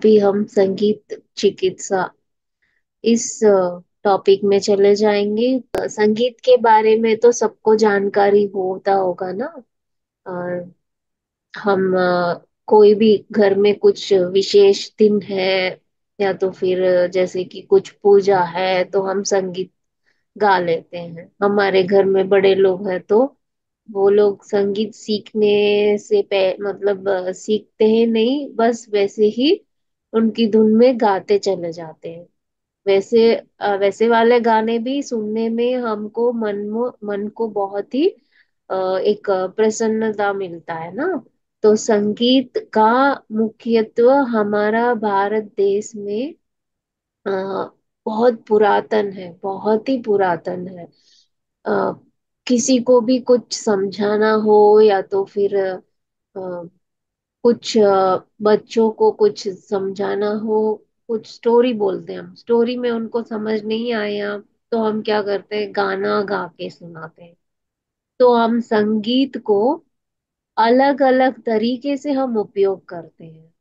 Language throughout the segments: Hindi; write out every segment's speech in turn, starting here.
अभी हम संगीत चिकित्सा इस टॉपिक में चले जाएंगे। संगीत के बारे में तो सबको जानकारी होता होगा ना। और हम कोई भी घर में कुछ विशेष दिन है या तो फिर जैसे कि कुछ पूजा है तो हम संगीत गा लेते हैं। हमारे घर में बड़े लोग हैं तो वो लोग संगीत सीखने से मतलब सीखते हैं नहीं, बस वैसे ही उनकी धुन में गाते चले जाते हैं। वैसे वैसे वाले गाने भी सुनने में हमको मन को बहुत ही एक प्रसन्नता मिलता है ना। तो संगीत का मुख्यत्व हमारा भारत देश में अ, बहुत पुरातन है, बहुत ही पुरातन है। अ, किसी को भी कुछ समझाना हो या तो फिर कुछ बच्चों को कुछ समझाना हो, कुछ स्टोरी बोलते हैं हम, स्टोरी में उनको समझ नहीं आया तो हम क्या करते हैं, गाना गा के सुनाते हैं। तो हम संगीत को अलग अलग तरीके से हम उपयोग करते हैं।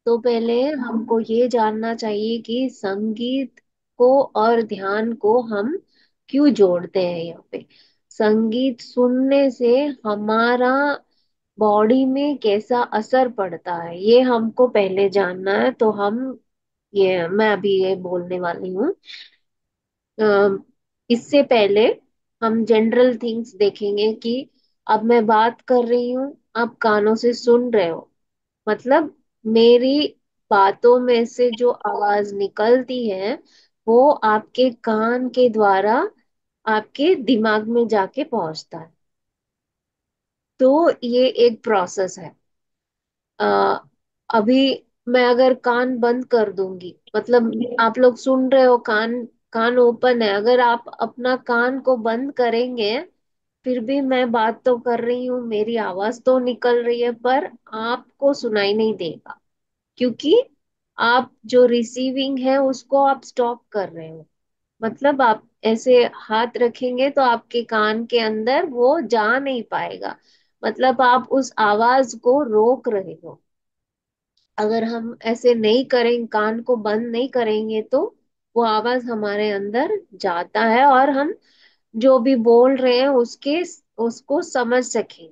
तो पहले हमको ये जानना चाहिए कि संगीत को और ध्यान को हम क्यों जोड़ते हैं यहाँ पे। संगीत सुनने से हमारा बॉडी में कैसा असर पड़ता है ये हमको पहले जानना है। तो हम ये मैं अभी ये बोलने वाली हूँ। अ, इससे पहले हम जनरल थिंग्स देखेंगे कि अब मैं बात कर रही हूँ, आप कानों से सुन रहे हो, मतलब मेरी बातों में से जो आवाज निकलती है वो आपके कान के द्वारा आपके दिमाग में जाके पहुंचता है। तो ये एक प्रोसेस है। आ, अभी मैं अगर कान बंद कर दूंगी, मतलब आप लोग सुन रहे हो, कान कान ओपन है, अगर आप अपना कान को बंद करेंगे फिर भी मैं बात तो कर रही हूँ, मेरी आवाज तो निकल रही है, पर आपको सुनाई नहीं देगा क्योंकि आप जो रिसीविंग है उसको आप स्टॉप कर रहे हो। मतलब आप ऐसे हाथ रखेंगे तो आपके कान के अंदर वो जा नहीं पाएगा, मतलब आप उस आवाज को रोक रहे हो। अगर हम ऐसे नहीं करें, कान को बंद नहीं करेंगे तो वो आवाज हमारे अंदर जाता है और हम जो भी बोल रहे हैं उसके उसको समझ सकें।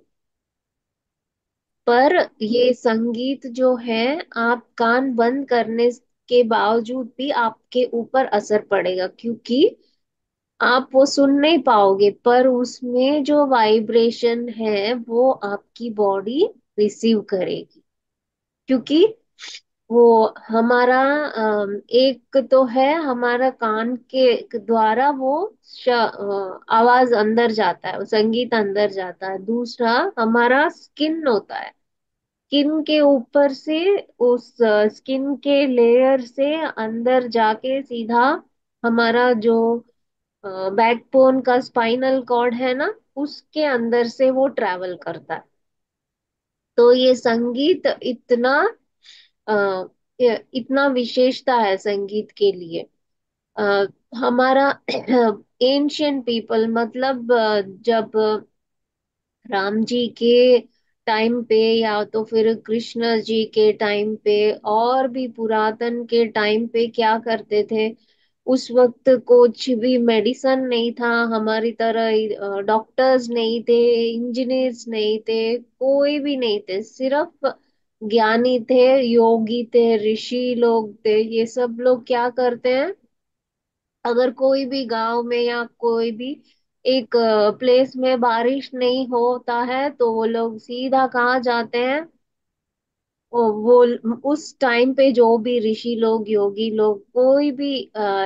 पर ये संगीत जो है, आप कान बंद करने के बावजूद भी आपके ऊपर असर पड़ेगा क्योंकि आप वो सुन नहीं पाओगे, पर उसमें जो वाइब्रेशन है वो आपकी बॉडी रिसीव करेगी। क्योंकि वो हमारा एक तो है हमारा कान के द्वारा वो आवाज अंदर जाता है, वो संगीत अंदर जाता है। दूसरा हमारा स्किन होता है, स्किन के ऊपर से उस स्किन के लेयर से अंदर जाके सीधा हमारा जो बैकबोन का स्पाइनल कॉर्ड है ना, उसके अंदर से वो ट्रैवल करता है। तो ये संगीत इतना इतना विशेषता है संगीत के लिए। अ, हमारा एंशियंट पीपल, मतलब जब राम जी के टाइम पे या तो फिर कृष्ण जी के टाइम पे और भी पुरातन के टाइम पे क्या करते थे, उस वक्त कुछ भी मेडिसन नहीं था, हमारी तरह डॉक्टर्स नहीं थे, इंजीनियर्स नहीं थे, कोई भी नहीं थे, सिर्फ ज्ञानी थे, योगी थे, ऋषि लोग थे। ये सब लोग क्या करते हैं, अगर कोई भी गांव में या कोई भी एक प्लेस में बारिश नहीं होता है तो वो लोग सीधा कहाँ जाते हैं, वो उस टाइम पे जो भी ऋषि लोग, योगी लोग, कोई भी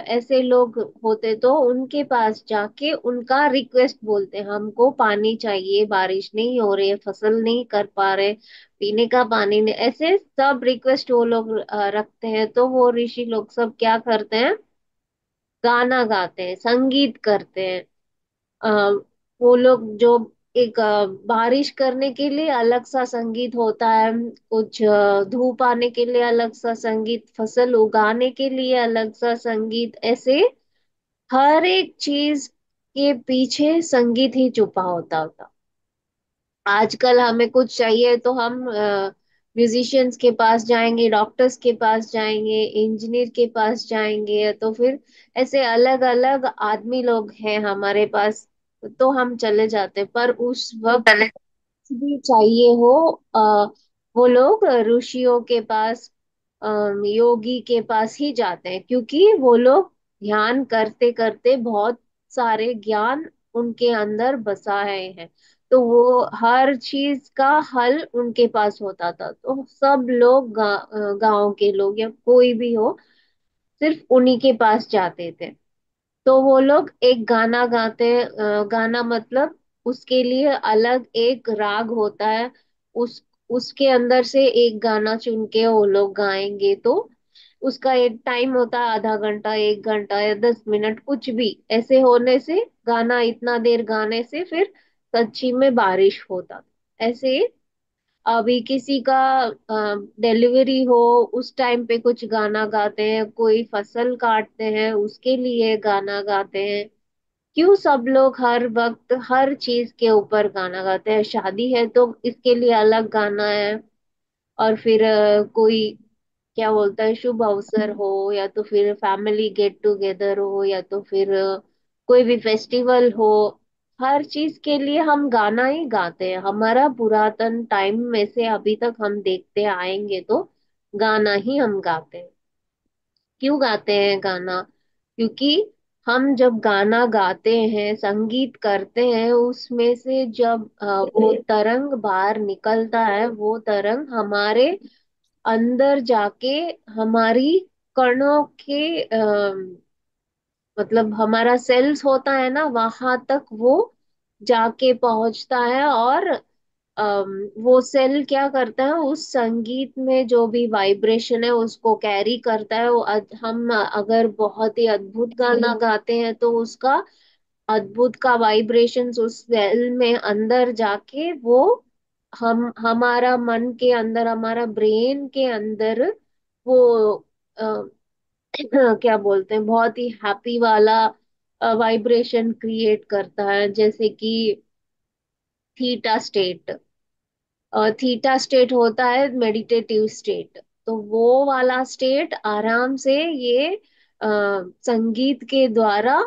ऐसे लोग होते तो उनके पास जाके उनका रिक्वेस्ट बोलते हैं, हमको पानी चाहिए, बारिश नहीं हो रही है, फसल नहीं कर पा रहे, पीने का पानी नहीं, ऐसे सब रिक्वेस्ट वो लोग रखते हैं। तो वो ऋषि लोग सब क्या करते हैं, गाना गाते हैं, संगीत करते हैं। आ, वो लोग जो एक बारिश करने के लिए अलग सा संगीत होता है, कुछ धूप आने के लिए अलग सा संगीत, फसल उगाने के लिए अलग सा संगीत, ऐसे हर एक चीज के पीछे संगीत ही छुपा होता होता। आजकल हमें कुछ चाहिए तो हम म्यूजिशियंस के पास जाएंगे, डॉक्टर्स के पास जाएंगे, इंजीनियर के पास जाएंगे, तो फिर ऐसे अलग अलग आदमी लोग हैं हमारे पास, तो हम चले जाते हैं। पर उस वक्त भी चाहिए हो, वो लोग ऋषियों के पास, योगी के पास ही जाते हैं, क्योंकि वो लोग ध्यान करते करते बहुत सारे ज्ञान उनके अंदर बसाए हैं। तो वो हर चीज का हल उनके पास होता था, तो सब लोग गांव के लोग या कोई भी हो, सिर्फ उन्हीं के पास जाते थे। तो वो लोग एक गाना गाते हैं, गाना मतलब उसके लिए अलग एक राग होता है, उस उसके अंदर से एक गाना चुन के वो लोग गाएंगे। तो उसका एक टाइम होता है, आधा घंटा, 1 घंटा या 10 मिनट, कुछ भी। ऐसे होने से, गाना इतना देर गाने से फिर सच्ची में बारिश होता। ऐसे अभी किसी का डिलीवरी हो, उस टाइम पे कुछ गाना गाते हैं, कोई फसल काटते हैं उसके लिए गाना गाते हैं। क्यों सब लोग हर वक्त हर चीज के ऊपर गाना गाते हैं? शादी है तो इसके लिए अलग गाना है, और फिर कोई क्या बोलता है, शुभ अवसर हो, या तो फिर फैमिली गेट टुगेदर हो, या तो फिर कोई भी फेस्टिवल हो, हर चीज के लिए हम गाना ही गाते हैं। हमारा पुरातन टाइम में से अभी तक हम देखते आएंगे तो गाना ही हम गाते हैं। क्यों गाते हैं गाना? क्योंकि हम जब गाना गाते हैं, संगीत करते हैं, उसमें से जब वो तरंग बाहर निकलता है, वो तरंग हमारे अंदर जाके हमारी कणों के मतलब हमारा सेल्स होता है ना, वहां तक वो जाके पहुंचता है। और वो सेल क्या करता है, उस संगीत में जो भी वाइब्रेशन है उसको कैरी करता है। हम अगर बहुत ही अद्भुत गाना गाते हैं तो उसका अद्भुत का वाइब्रेशंस उस सेल में अंदर जाके वो हमारा मन के अंदर, हमारा ब्रेन के अंदर वो अ, क्या बोलते हैं, बहुत ही हैप्पी वाला वाइब्रेशन क्रिएट करता है, जैसे कि थीटा स्टेट। थीटा स्टेट होता है मेडिटेटिव स्टेट। तो वो वाला स्टेट आराम से ये संगीत के द्वारा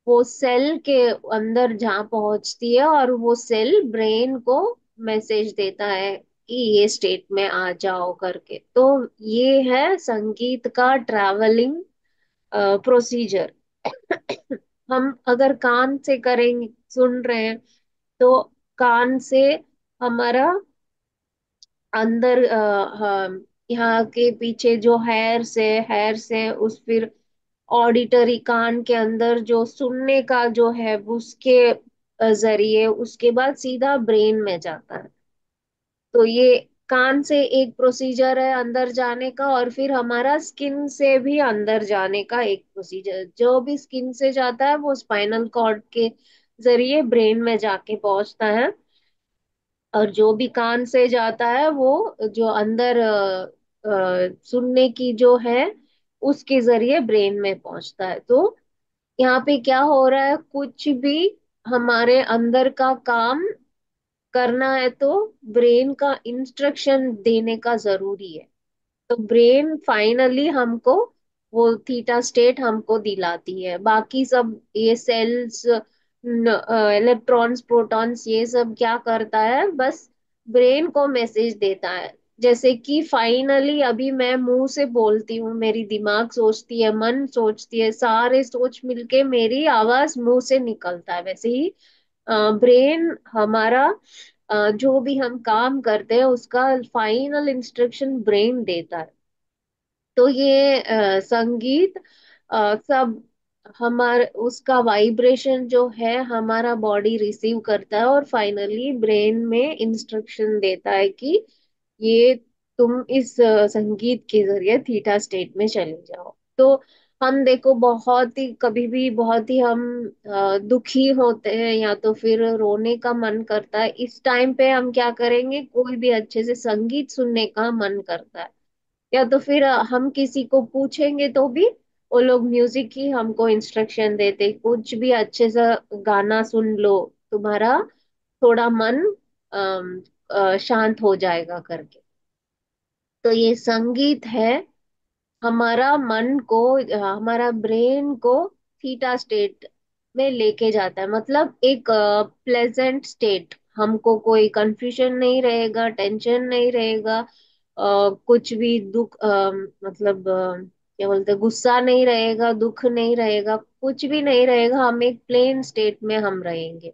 वो सेल के अंदर जहाँ पहुंचती है, और वो सेल ब्रेन को मैसेज देता है कि ये स्टेट में आ जाओ करके। तो ये है संगीत का ट्रैवलिंग प्रोसीजर। हम अगर कान से करेंगे, सुन रहे हैं, तो कान से हमारा अंदर यहाँ के पीछे जो हेयर से उस फिर ऑडिटरी, कान के अंदर जो सुनने का जो है उसके जरिए उसके बाद सीधा ब्रेन में जाता है। तो ये कान से एक प्रोसीजर है अंदर जाने का, और फिर हमारा स्किन से भी अंदर जाने का एक प्रोसीजर। जो भी स्किन से जाता है वो स्पाइनल कॉर्ड के जरिए ब्रेन में जाके पहुंचता है, और जो भी कान से जाता है वो जो अंदर सुनने की जो है उसके जरिए ब्रेन में पहुंचता है। तो यहाँ पे क्या हो रहा है, कुछ भी हमारे अंदर का काम करना है तो ब्रेन का इंस्ट्रक्शन देने का जरूरी है। तो ब्रेन फाइनली हमको वो थीटा स्टेट हमको दिलाती है। बाकी सब ये सेल्स, इलेक्ट्रॉन्स, प्रोटॉन्स, ये सब क्या करता है, बस ब्रेन को मैसेज देता है। जैसे कि फाइनली अभी मैं मुंह से बोलती हूँ, मेरी दिमाग सोचती है, मन सोचती है, सारे सोच मिलके मेरी आवाज मुंह से निकलता है। वैसे ही ब्रेन हमारा जो भी हम काम करते हैं उसका फाइनल इंस्ट्रक्शन ब्रेन देता है। तो ये संगीत सब हमारे उसका वाइब्रेशन जो है हमारा बॉडी रिसीव करता है, और फाइनली ब्रेन में इंस्ट्रक्शन देता है कि ये तुम इस संगीत के जरिए थीटा स्टेट में चले जाओ। तो हम देखो, बहुत ही कभी भी बहुत ही हम दुखी होते हैं या तो फिर रोने का मन करता है, इस टाइम पे हम क्या करेंगे, कोई भी अच्छे से संगीत सुनने का मन करता है। या तो फिर हम किसी को पूछेंगे तो भी वो लोग म्यूजिक ही हमको इंस्ट्रक्शन देते, कुछ भी अच्छे से गाना सुन लो, तुम्हारा थोड़ा मन शांत हो जाएगा करके। तो ये संगीत है, हमारा मन को, हमारा ब्रेन को थीटा स्टेट में लेके जाता है, मतलब एक प्लेजेंट स्टेट। हमको कोई कंफ्यूजन नहीं रहेगा, टेंशन नहीं रहेगा, कुछ भी दुख, मतलब क्या बोलते हैं, गुस्सा नहीं रहेगा, दुख नहीं रहेगा, कुछ भी नहीं रहेगा, हम एक प्लेन स्टेट में हम रहेंगे।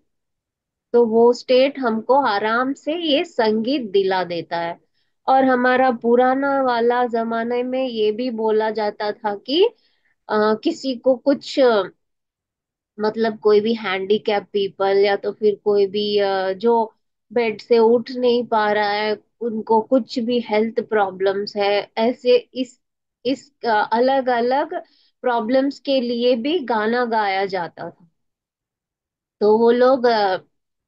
तो वो स्टेट हमको आराम से ये संगीत दिला देता है। और हमारा पुराना वाला जमाने में ये भी बोला जाता था कि किसी को कुछ, मतलब कोई भी हैंडीकैप पीपल या तो फिर कोई भी जो बेड से उठ नहीं पा रहा है, उनको कुछ भी हेल्थ प्रॉब्लम्स है, ऐसे इस अलग अलग प्रॉब्लम्स के लिए भी गाना गाया जाता था। तो वो लोग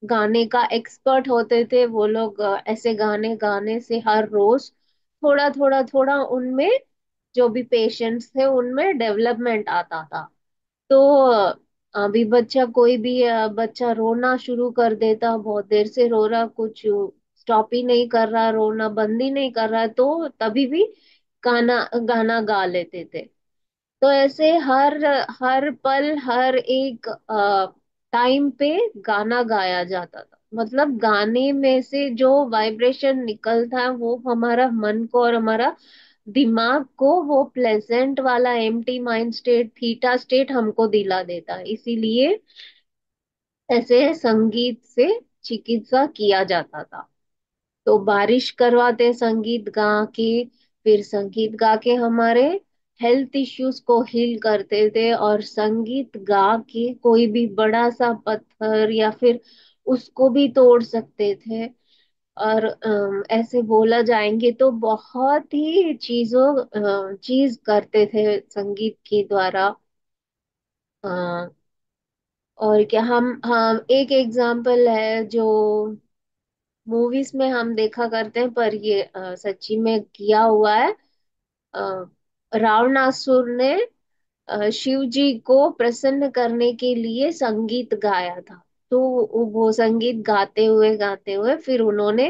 गाने का एक्सपर्ट होते थे, वो लोग ऐसे गाने गाने से हर रोज थोड़ा थोड़ा थोड़ा उनमें, जो भी पेशेंट्स थे उनमें डेवलपमेंट आता था। तो अभी बच्चा, कोई भी बच्चा रोना शुरू कर देता, बहुत देर से रो रहा, कुछ स्टॉप ही नहीं कर रहा, रोना बंद ही नहीं कर रहा है, तो तभी भी गाना गाना गा लेते थे। तो ऐसे हर हर पल, हर एक टाइम पे गाना गाया जाता था। मतलब गाने में से जो वाइब्रेशन निकलता है वो हमारा मन को और हमारा दिमाग को वो प्लेजेंट वाला empty mind state, theta state हमको दिला देता है। इसीलिए ऐसे संगीत से चिकित्सा किया जाता था। तो बारिश करवाते संगीत गा के, फिर संगीत गा के हमारे हेल्थ इश्यूज को हील करते थे। और संगीत गा के कोई भी बड़ा सा पत्थर या फिर उसको भी तोड़ सकते थे। और ऐसे बोला जाएंगे तो बहुत ही चीज करते थे संगीत के द्वारा। अ, और क्या, हम एक एग्जाम्पल है जो मूवीज में हम देखा करते हैं, पर ये सच्ची में किया हुआ है। अ, रावणासुर ने शिव जी को प्रसन्न करने के लिए संगीत गाया था। तो वो संगीत गाते हुए फिर उन्होंने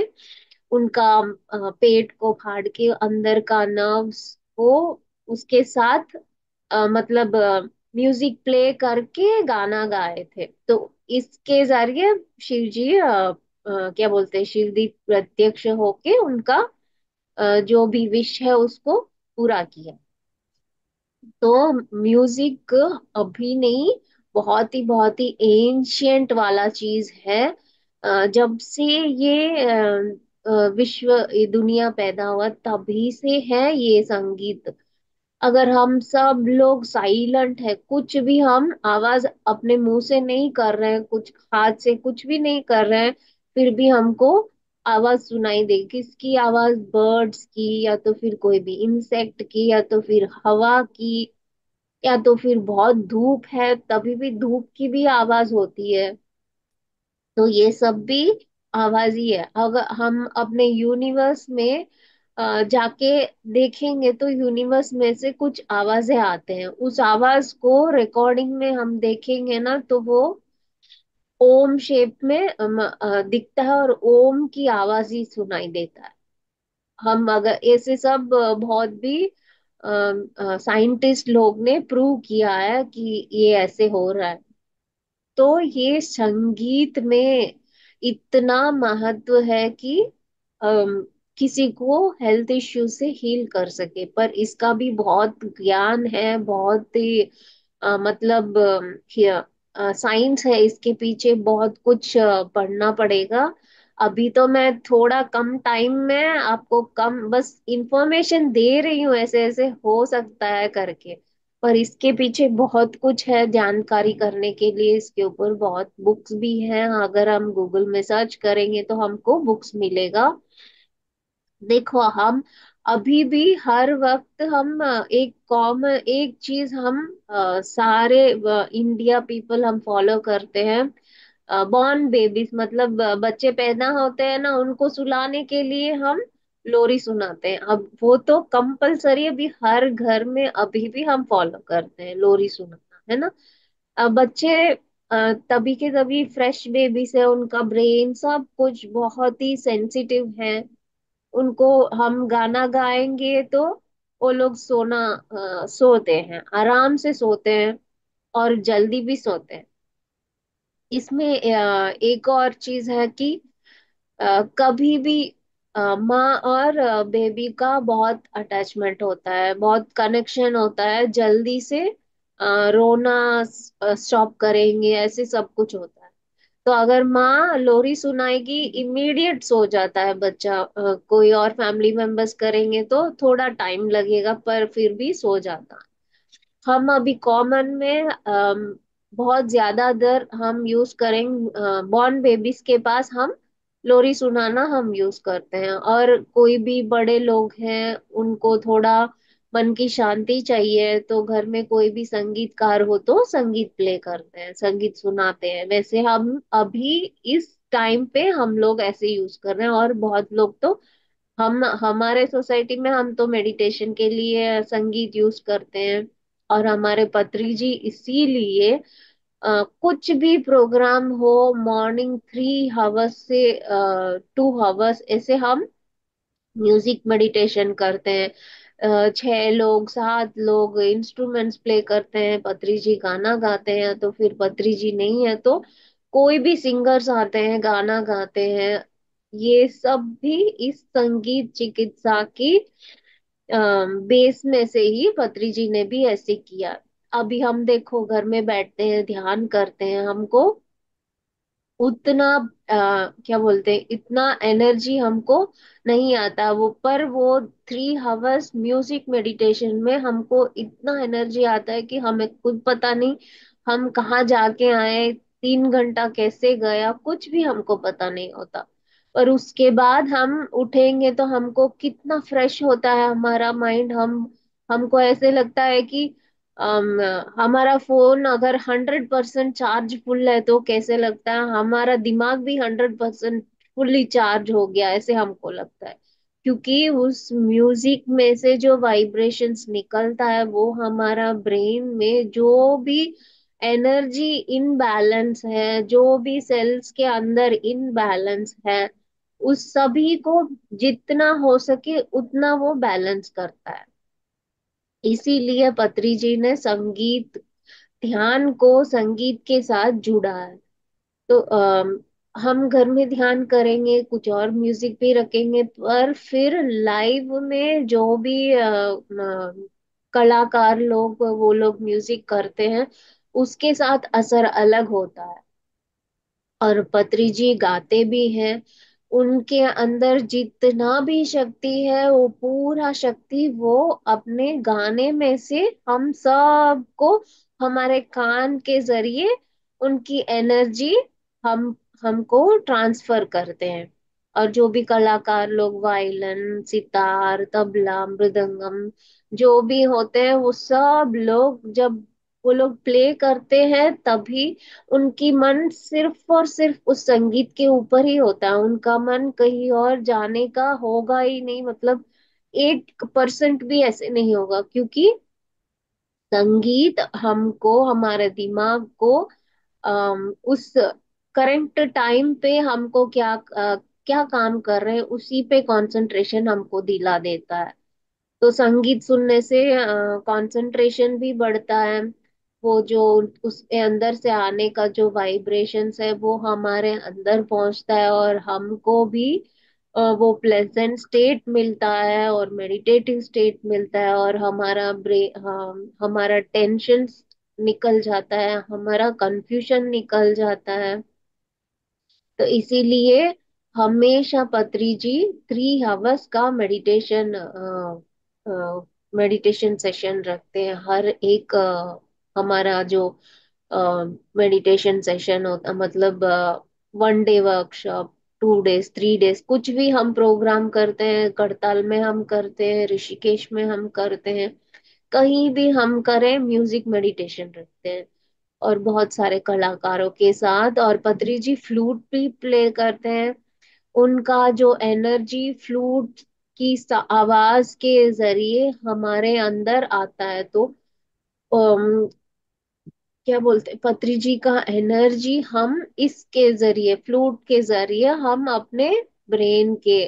उनका पेट को फाड़ के अंदर का नर्व्स को उसके साथ, मतलब म्यूजिक प्ले करके गाना गाए थे। तो इसके जरिए शिव जी, क्या बोलते हैं, शिव जी प्रत्यक्ष होके उनका जो भी विश है उसको पूरा किया। तो म्यूजिक अभी नहीं, बहुत ही एंशियंट वाला चीज है। जब से ये विश्व, ये दुनिया पैदा हुआ तभी से है ये संगीत। अगर हम सब लोग साइलेंट है, कुछ भी हम आवाज अपने मुंह से नहीं कर रहे हैं, कुछ हाथ से कुछ भी नहीं कर रहे हैं, फिर भी हमको आवाज सुनाई दे। किसकी आवाज? बर्ड्स की, या तो फिर कोई भी इंसेक्ट की, या तो फिर हवा की, या तो फिर बहुत धूप है तभी भी धूप की भी आवाज होती है। तो ये सब भी आवाज ही है। अगर हम अपने यूनिवर्स में जाके देखेंगे तो यूनिवर्स में से कुछ आवाजें आते हैं, उस आवाज को रिकॉर्डिंग में हम देखेंगे ना तो वो ओम शेप में दिखता है, और ओम की आवाज ही सुनाई देता है। हम अगर ऐसे सब बहुत भी साइंटिस्ट लोग ने प्रूव किया है कि ये ऐसे हो रहा है। तो ये संगीत में इतना महत्व है कि अम, किसी को हेल्थ इश्यू से हील कर सके। पर इसका भी बहुत ज्ञान है, बहुत ही मतलब साइंस है इसके पीछे, बहुत कुछ पढ़ना पड़ेगा। अभी तो मैं थोड़ा कम टाइम में आपको कम बस इंफॉर्मेशन दे रही हूँ, ऐसे ऐसे हो सकता है करके। पर इसके पीछे बहुत कुछ है जानकारी करने के लिए, इसके ऊपर बहुत बुक्स भी हैं, अगर हम गूगल में सर्च करेंगे तो हमको बुक्स मिलेगा। देखो, हम अभी भी हर वक्त हम एक कॉमन एक चीज हम सारे इंडिया पीपल हम फॉलो करते हैं। बॉर्न बेबीज, मतलब बच्चे पैदा होते हैं ना, उनको सुलाने के लिए हम लोरी सुनाते हैं। अब वो तो कंपलसरी अभी हर घर में अभी भी हम फॉलो करते हैं लोरी सुनाना, है ना। अब बच्चे तभी के तभी फ्रेश बेबी से उनका ब्रेन सब कुछ बहुत ही सेंसिटिव है। उनको हम गाना गाएंगे तो वो लोग सोते हैं, आराम से सोते हैं और जल्दी भी सोते हैं। इसमें एक और चीज है कि कभी भी माँ और बेबी का बहुत अटैचमेंट होता है, बहुत कनेक्शन होता है, जल्दी से रोना स्टॉप करेंगे, ऐसे सब कुछ होता है। तो अगर माँ लोरी सुनाएगी इमीडिएट सो जाता है बच्चा, कोई और फैमिली मेंबर्स करेंगे तो थोड़ा टाइम लगेगा पर फिर भी सो जाता है। हम अभी कॉमन में बहुत ज्यादा दर हम यूज करेंगे, बॉर्न बेबीज के पास हम लोरी सुनाना हम यूज करते हैं। और कोई भी बड़े लोग हैं उनको थोड़ा मन की शांति चाहिए तो घर में कोई भी संगीतकार हो तो संगीत प्ले करते हैं, संगीत सुनाते हैं। वैसे हम अभी इस टाइम पे हम लोग ऐसे यूज कर रहे हैं। और बहुत लोग तो, हम हमारे सोसाइटी में हम तो मेडिटेशन के लिए संगीत यूज करते हैं। और हमारे पत्री जी इसीलिए कुछ भी प्रोग्राम हो, मॉर्निंग 3 आवर्स से 2 आवर्स ऐसे हम म्यूजिक मेडिटेशन करते हैं। 6 लोग 7 लोग इंस्ट्रूमेंट्स प्ले करते हैं, पत्री जी गाना गाते हैं, तो फिर पत्री जी नहीं है तो कोई भी सिंगर्स आते हैं गाना गाते हैं। ये सब भी इस संगीत चिकित्सा की बेस में से ही पत्री जी ने भी ऐसे किया। अभी हम देखो घर में बैठते हैं ध्यान करते हैं, हमको उतना क्या बोलते हैं, इतना एनर्जी हमको नहीं आता वो, पर वो 3 आवर्स म्यूजिक मेडिटेशन में हमको इतना एनर्जी आता है कि हमें खुद पता नहीं हम कहाँ जाके आए, 3 घंटा कैसे गया कुछ भी हमको पता नहीं होता। पर उसके बाद हम उठेंगे तो हमको कितना फ्रेश होता है हमारा माइंड। हमको ऐसे लगता है कि हमारा फोन अगर 100% चार्ज फुल है तो कैसे लगता है हमारा दिमाग भी 100% फुल्ली चार्ज हो गया, ऐसे हमको लगता है। क्योंकि उस म्यूजिक में से जो वाइब्रेशंस निकलता है वो हमारा ब्रेन में जो भी एनर्जी इनबैलेंस है, जो भी सेल्स के अंदर इनबैलेंस है, उस सभी को जितना हो सके उतना वो बैलेंस करता है। इसीलिए पत्री जी ने संगीत, ध्यान को संगीत के साथ जुड़ा है। तो हम घर में ध्यान करेंगे, कुछ और म्यूजिक भी रखेंगे, पर फिर लाइव में जो भी कलाकार लोग वो लोग म्यूजिक करते हैं उसके साथ असर अलग होता है। और पत्री जी गाते भी हैं, उनके अंदर जितना भी शक्ति है वो पूरा शक्ति वो अपने गाने में से हम सबको, हमारे कान के जरिए उनकी एनर्जी हम हमको ट्रांसफर करते हैं। और जो भी कलाकार लोग वायलिन सितार तबला मृदंगम जो भी होते हैं वो सब लोग जब वो लोग प्ले करते हैं तभी उनकी मन सिर्फ और सिर्फ उस संगीत के ऊपर ही होता है, उनका मन कहीं और जाने का होगा ही नहीं, मतलब 1% भी ऐसे नहीं होगा। क्योंकि संगीत हमको, हमारे दिमाग को उस करंट टाइम पे हमको क्या काम कर रहे हैं उसी पे कंसंट्रेशन हमको दिला देता है। तो संगीत सुनने से कंसंट्रेशन भी बढ़ता है। वो जो उसके अंदर से आने का जो वाइब्रेशंस है वो हमारे अंदर पहुंचता है और हमको भी वो प्लेजेंट स्टेट मिलता है और मेडिटेटिव स्टेट मिलता है। और हमारा टेंशन निकल जाता है, हमारा कंफ्यूजन निकल जाता है। तो इसीलिए हमेशा पत्री जी 3 आवर्स का मेडिटेशन सेशन रखते हैं। हर एक हमारा जो मेडिटेशन सेशन होता, मतलब 1 डे वर्कशॉप, 2 डेज 3 डेज कुछ भी हम प्रोग्राम करते हैं, करताल में हम करते हैं, ऋषिकेश में हम करते हैं, कहीं भी हम करें म्यूजिक मेडिटेशन रखते हैं। और बहुत सारे कलाकारों के साथ, और पत्री जी फ्लूट भी प्ले करते हैं। उनका जो एनर्जी फ्लूट की आवाज के जरिए हमारे अंदर आता है। तो अम, क्या बोलते हैं, पत्री जी का एनर्जी हम इसके जरिए, फ्लूट के जरिए हम अपने ब्रेन के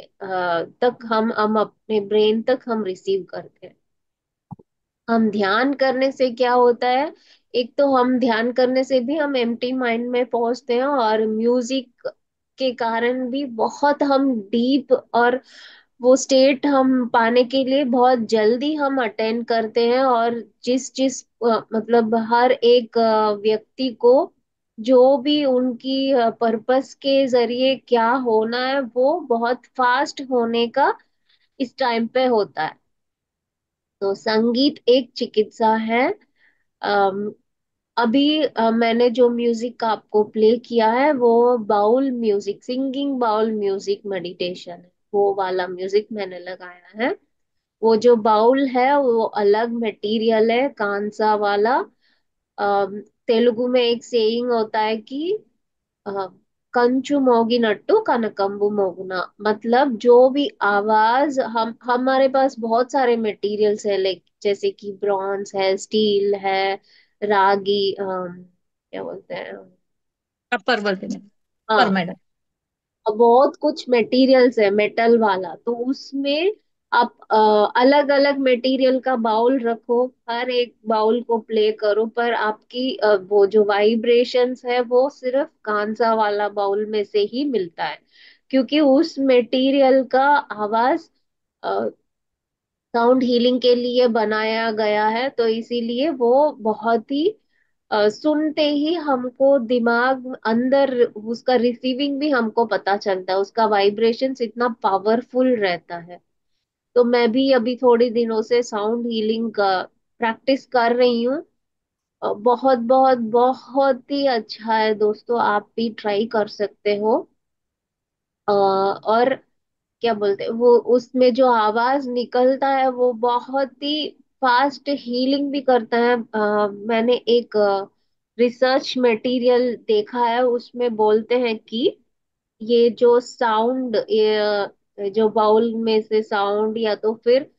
तक हम अपने ब्रेन तक हम रिसीव करते हैं। हम ध्यान करने से क्या होता है, एक तो हम ध्यान करने से भी हम एम्प्टी माइंड में पहुंचते हैं, और म्यूजिक के कारण भी बहुत हम डीप और वो स्टेट हम पाने के लिए बहुत जल्दी हम अटेंड करते हैं। और जिस जिस मतलब हर एक व्यक्ति को जो भी उनकी पर्पस के जरिए क्या होना है वो बहुत फास्ट होने का इस टाइम पे होता है। तो संगीत एक चिकित्सा है। अम, अभी मैंने जो म्यूजिक आपको प्ले किया है वो bowl music, singing bowl music meditation है, वो वाला म्यूजिक मैंने लगाया है। वो जो बाउल है वो अलग मटेरियल है, कांसा वाला। तेलुगु में एक सेइंग होता है कि कंचु मोगिनट्टू कनकंबु मोगुना, मतलब जो भी आवाज हम हमारे पास बहुत सारे मटेरियल्स है, लाइक जैसे कि ब्रॉन्ज है, स्टील है, रागी, क्या बोलते हैं, पर बोलते हैं। पर हाँ, मैडम। बहुत कुछ मटेरियल्स है मेटल वाला, तो उसमें आप अलग अलग मटेरियल का बाउल रखो, हर एक बाउल को प्ले करो, पर आपकी वो जो वाइब्रेशंस है वो सिर्फ कांसा वाला बाउल में से ही मिलता है, क्योंकि उस मटेरियल का आवाज साउंड हीलिंग के लिए बनाया गया है, तो इसीलिए वो बहुत ही सुनते ही हमको दिमाग अंदर उसका रिसीविंग भी हमको पता चलता है, उसका वाइब्रेशंस इतना पावरफुल रहता है। तो मैं भी अभी थोड़ी दिनों से साउंड हीलिंग का प्रैक्टिस कर रही हूँ। बहुत बहुत बहुत ही अच्छा है दोस्तों, आप भी ट्राई कर सकते हो। और क्या बोलते हैं, वो उसमें जो आवाज निकलता है वो बहुत ही फास्ट हीलिंग भी करता है। मैंने एक रिसर्च मटेरियल देखा है, उसमें बोलते हैं कि ये जो साउंड, ये जो बाउल में से साउंड या तो फिर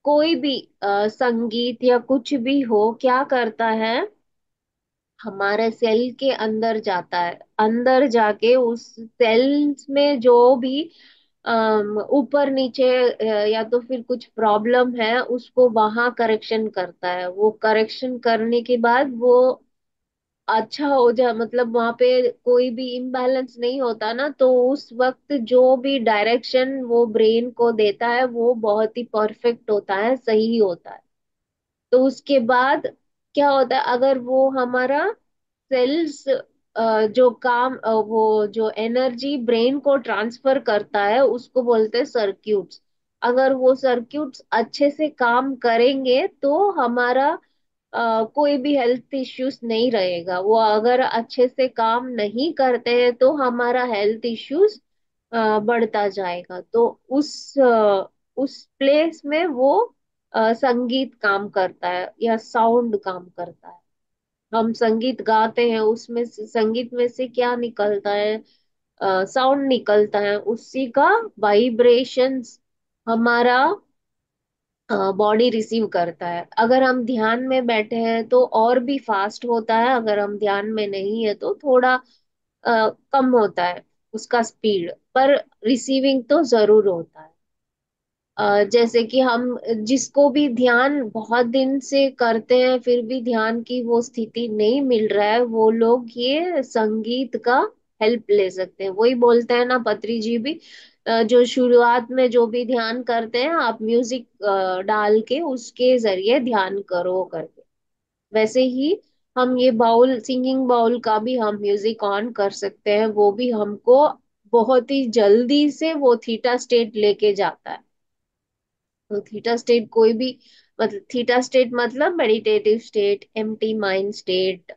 कोई भी संगीत या कुछ भी हो, क्या करता है, हमारे सेल के अंदर जाता है, अंदर जाके उस सेल्स में जो भी ऊपर नीचे या तो फिर कुछ प्रॉब्लम है उसको वहां करेक्शन करता है। वो करेक्शन करने के बाद वो अच्छा हो जा, मतलब वहां पे कोई भी इम्बैलेंस नहीं होता ना, तो उस वक्त जो भी डायरेक्शन वो ब्रेन को देता है वो बहुत ही परफेक्ट होता है, सही होता है। तो उसके बाद क्या होता है, अगर वो हमारा सेल्स जो काम वो जो एनर्जी ब्रेन को ट्रांसफर करता है उसको बोलते हैं सर्क्यूट्स। अगर वो सर्क्यूट्स अच्छे से काम करेंगे तो हमारा कोई भी हेल्थ इश्यूज नहीं रहेगा। वो अगर अच्छे से काम नहीं करते हैं तो हमारा हेल्थ इश्यूज बढ़ता जाएगा। तो उस प्लेस में वो संगीत काम करता है या साउंड काम करता है। हम संगीत गाते हैं, उसमें से संगीत में से क्या निकलता है, साउंड निकलता है, उसी का वाइब्रेशंस हमारा बॉडी रिसीव करता है। अगर हम ध्यान में बैठे हैं तो और भी फास्ट होता है, अगर हम ध्यान में नहीं है तो थोड़ा कम होता है उसका स्पीड, पर रिसीविंग तो जरूर होता है। जैसे कि हम जिसको भी ध्यान बहुत दिन से करते हैं फिर भी ध्यान की वो स्थिति नहीं मिल रहा है, वो लोग ये संगीत का हेल्प ले सकते हैं। वही बोलते हैं ना पत्री जी भी, जो शुरुआत में जो भी ध्यान करते हैं आप म्यूजिक डाल के उसके जरिए ध्यान करो करके, वैसे ही हम ये बाउल, सिंगिंग बाउल का भी हम म्यूजिक ऑन कर सकते हैं, वो भी हमको बहुत ही जल्दी से वो थीटा स्टेट लेके जाता है। तो थीटा स्टेट कोई भी, मतलब थीटा स्टेट मतलब meditative state, empty mind state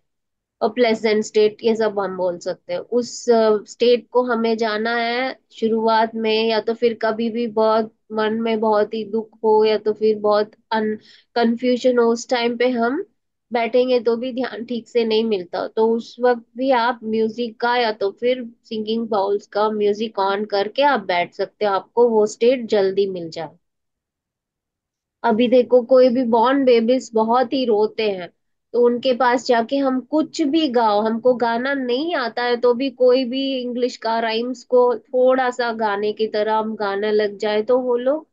और प्लेजेंट स्टेट, ये सब हम बोल सकते हैं। उस स्टेट को हमें जाना है शुरुआत में, या तो फिर कभी भी बहुत मन में बहुत ही दुख हो या तो फिर बहुत कंफ्यूजन हो, उस टाइम पे हम बैठेंगे तो भी ध्यान ठीक से नहीं मिलता, तो उस वक्त भी आप म्यूजिक का या तो फिर सिंगिंग बाउल्स का म्यूजिक ऑन करके आप बैठ सकते हो, आपको वो स्टेट जल्दी मिल जाए। . अभी देखो कोई भी बॉर्न बेबीज बहुत ही रोते हैं। तो उनके पास जाके हम कुछ भी गाओ, हमको गाना नहीं आता है तो भी कोई भी इंग्लिश का राइम्स को थोड़ा सा गाने की तरह हम गाना लग जाए तो वो लोग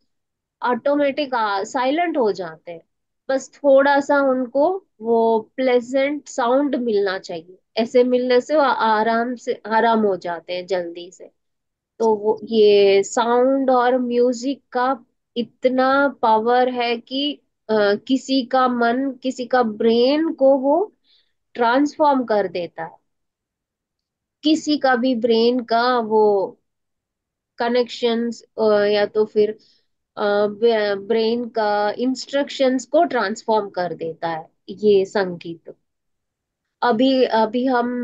ऑटोमेटिक साइलेंट हो जाते हैं। बस थोड़ा सा उनको वो प्लेजेंट साउंड मिलना चाहिए, ऐसे मिलने से वो आराम से आराम हो जाते हैं जल्दी से। तो वो ये साउंड और म्यूजिक का इतना पावर है कि किसी का मन, किसी का ब्रेन को वो ट्रांसफॉर्म कर देता है। किसी का भी ब्रेन का वो कनेक्शंस या तो फिर ब्रेन का इंस्ट्रक्शंस को ट्रांसफॉर्म कर देता है ये संगीत। अभी अभी हम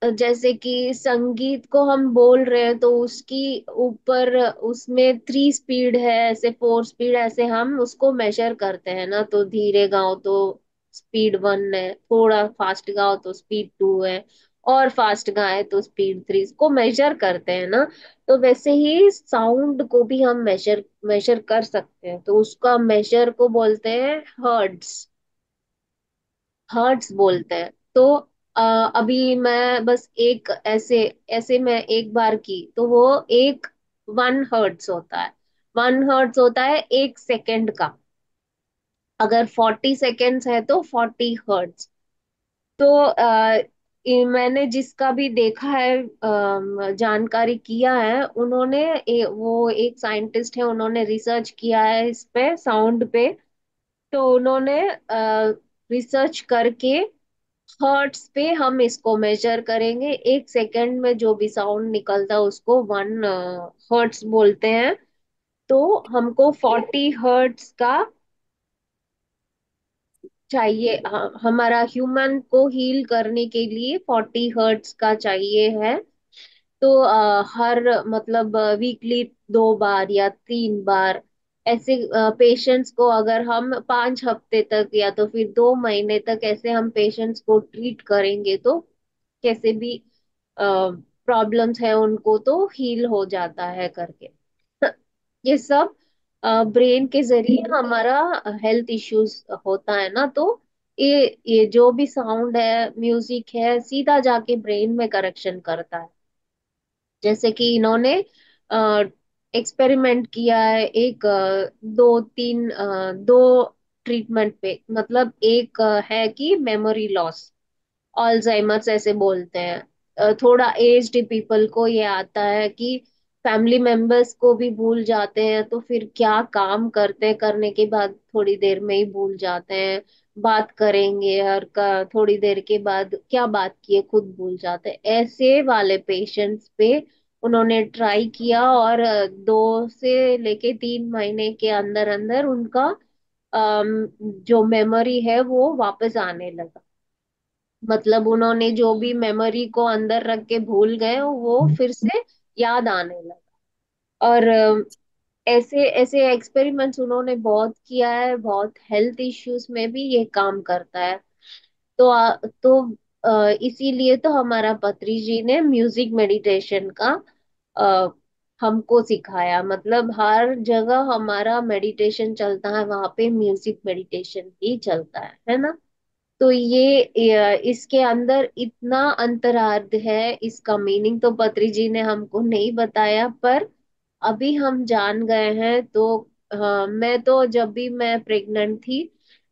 जैसे कि संगीत को हम बोल रहे हैं तो उसकी ऊपर उसमें 3 स्पीड है, ऐसे 4 स्पीड, ऐसे हम उसको मेजर करते हैं ना। तो धीरे गाओ तो स्पीड 1 है, थोड़ा फास्ट गाओ तो स्पीड 2 है, और फास्ट गाए तो स्पीड 3, इसको मेजर करते हैं ना। तो वैसे ही साउंड को भी हम मेजर मेजर कर सकते हैं, तो उसका मेजर को बोलते हैं हर्ट्स। हर्ट्स बोलते हैं। तो अ, अभी मैं बस एक ऐसे ऐसे मैं एक बार की तो वो एक 1 हर्ट्स होता है। 1 हर्ट्स होता है 1 सेकंड का। अगर 40 सेकेंड्स है तो 40 हर्ट्स। तो मैंने जिसका भी देखा है, जानकारी किया है उन्होंने, वो एक साइंटिस्ट है, उन्होंने रिसर्च किया है इस पे साउंड पे। तो उन्होंने रिसर्च करके हर्ट्स पे हम इसको मेजर करेंगे, 1 सेकंड में जो भी साउंड निकलता है उसको 1 हर्ट्स बोलते हैं। तो हमको 40 हर्ट्स का चाहिए, हमारा ह्यूमन को हील करने के लिए 40 हर्ट्स का चाहिए है। तो हर मतलब वीकली 2 बार या 3 बार ऐसे पेशेंट्स को अगर हम 5 हफ्ते तक या तो फिर 2 महीने तक ऐसे हम पेशेंट्स को ट्रीट करेंगे तो कैसे भी प्रॉब्लम्स है उनको तो हील हो जाता है करके। ये सब ब्रेन के जरिए हमारा हेल्थ इश्यूज होता है ना। तो ये जो भी साउंड है, म्यूजिक है, सीधा जाके ब्रेन में करेक्शन करता है। जैसे कि इन्होंने एक्सपेरिमेंट किया है एक 2 3 ट्रीटमेंट पे। मतलब एक है कि मेमोरी लॉस, अल्जाइमर्स ऐसे बोलते हैं। थोड़ा एज्ड पीपल को ये आता है कि फैमिली मेंबर्स को भी भूल जाते हैं, तो फिर क्या काम करते हैं, करने के बाद थोड़ी देर में ही भूल जाते हैं। बात करेंगे और थोड़ी देर के बाद क्या बात किए खुद भूल जाते हैं। ऐसे वाले पेशेंट्स पे उन्होंने ट्राई किया और 2 से लेके 3 महीने के अंदर अंदर उनका जो मेमोरी है वो वापस आने लगा। मतलब उन्होंने जो भी मेमोरी को अंदर रख के भूल गए वो फिर से याद आने लगा। और ऐसे ऐसे एक्सपेरिमेंट्स उन्होंने बहुत किया है, बहुत हेल्थ इश्यूज में भी ये काम करता है। तो इसीलिए तो हमारा पत्री जी ने म्यूजिक मेडिटेशन का अ, हमको सिखाया। मतलब हर जगह हमारा मेडिटेशन चलता है, वहां पे म्यूजिक मेडिटेशन ही चलता है ना। तो ये इसके अंदर इतना अंतरार्थ है, इसका मीनिंग तो पत्री जी ने हमको नहीं बताया, पर अभी हम जान गए हैं। तो हाँ, मैं तो जब भी मैं प्रेग्नेंट थी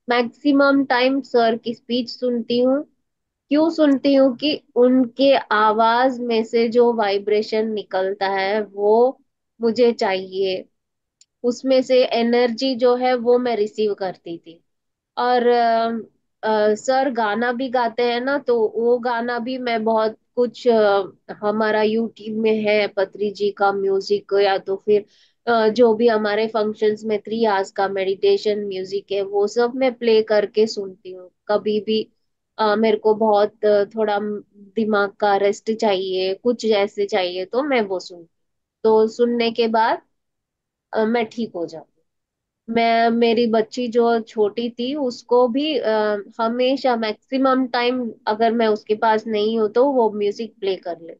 मैक्सिमम टाइम सर की स्पीच सुनती हूँ। क्यों सुनती हूँ कि उनके आवाज में से जो वाइब्रेशन निकलता है वो मुझे चाहिए, उसमें से एनर्जी जो है वो मैं रिसीव करती थी। और सर गाना भी गाते हैं ना, तो वो गाना भी मैं बहुत कुछ हमारा यूट्यूब में है पत्री जी का म्यूजिक, या तो फिर जो भी हमारे फंक्शंस में 3 आवर्स का मेडिटेशन म्यूजिक है वो सब मैं प्ले करके सुनती हूँ। कभी भी मेरे को बहुत थोड़ा दिमाग का रेस्ट चाहिए, कुछ ऐसे चाहिए तो मैं वो सुनती हूँ। तो सुनने के बाद मैं ठीक हो जाती हूँ। मैं मेरी बच्ची जो छोटी थी उसको भी हमेशा मैक्सिमम टाइम अगर मैं उसके पास नहीं हूँ तो वो म्यूजिक प्ले कर ले।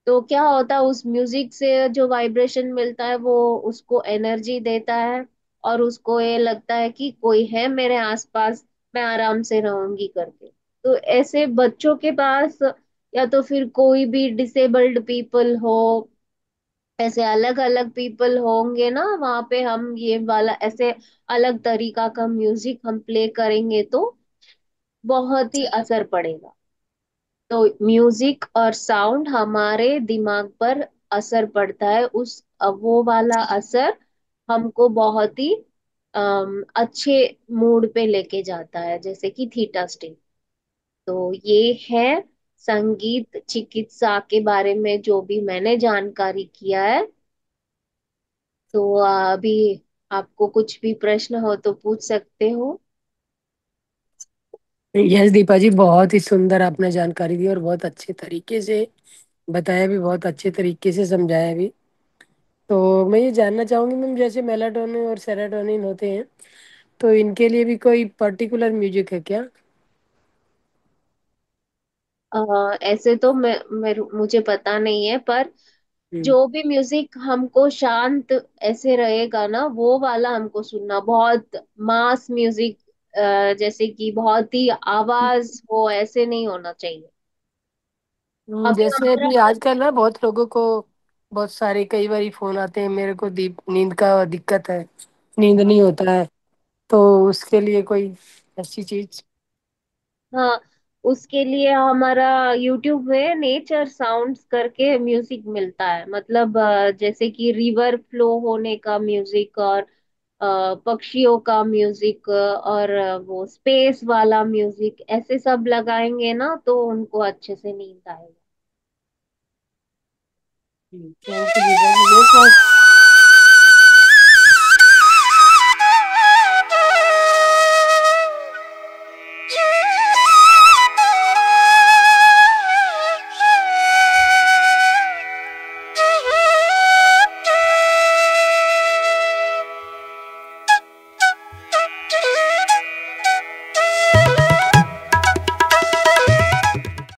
तो क्या होता है उस म्यूजिक से जो वाइब्रेशन मिलता है वो उसको एनर्जी देता है, और उसको ये लगता है कि कोई है मेरे आसपास, मैं आराम से रहूंगी करके। तो ऐसे बच्चों के पास, या तो फिर कोई भी डिसेबल्ड पीपल हो, ऐसे अलग अलग पीपल होंगे ना वहां पे, हम ये वाला ऐसे अलग तरीका का म्यूजिक हम प्ले करेंगे तो बहुत ही असर पड़ेगा। तो म्यूजिक और साउंड हमारे दिमाग पर असर पड़ता है, उस वो वाला असर हमको बहुत ही अच्छे मूड पे लेके जाता है, जैसे कि थीटा स्टेट। तो ये है संगीत चिकित्सा के बारे में जो भी मैंने जानकारी किया है। तो अभी आपको कुछ भी प्रश्न हो तो पूछ सकते हो। यस दीपा जी, बहुत ही सुंदर आपने जानकारी दी और बहुत अच्छे तरीके से बताया भी, बहुत अच्छे तरीके से समझाया भी। तो मैं ये जानना चाहूंगी मैम, जैसे मेलाटोनिन और सेरोटोनिन होते हैं, तो इनके लिए भी कोई पर्टिकुलर म्यूजिक है क्या? ऐसे तो मुझे पता नहीं है, पर हम्म। जो भी म्यूजिक हमको शांत ऐसे रहेगा ना, वो वाला हमको सुनना। बहुत मास म्यूजिक, जैसे कि बहुत ही आवाज हो, ऐसे नहीं होना चाहिए। अभी जैसे हमारा अभी आजकल ना बहुत लोगों को बहुत सारे कई बार फोन आते हैं, मेरे को दीप नींद का दिक्कत है, नींद नहीं होता है, तो उसके लिए कोई ऐसी चीज? हाँ, उसके लिए हमारा यूट्यूब में नेचर साउंड्स करके म्यूजिक मिलता है। मतलब जैसे कि रिवर फ्लो होने का म्यूजिक, और पक्षियों का म्यूजिक, और वो स्पेस वाला म्यूजिक, ऐसे सब लगाएंगे ना तो उनको अच्छे से नींद आएगा। Thank you Deepa ji.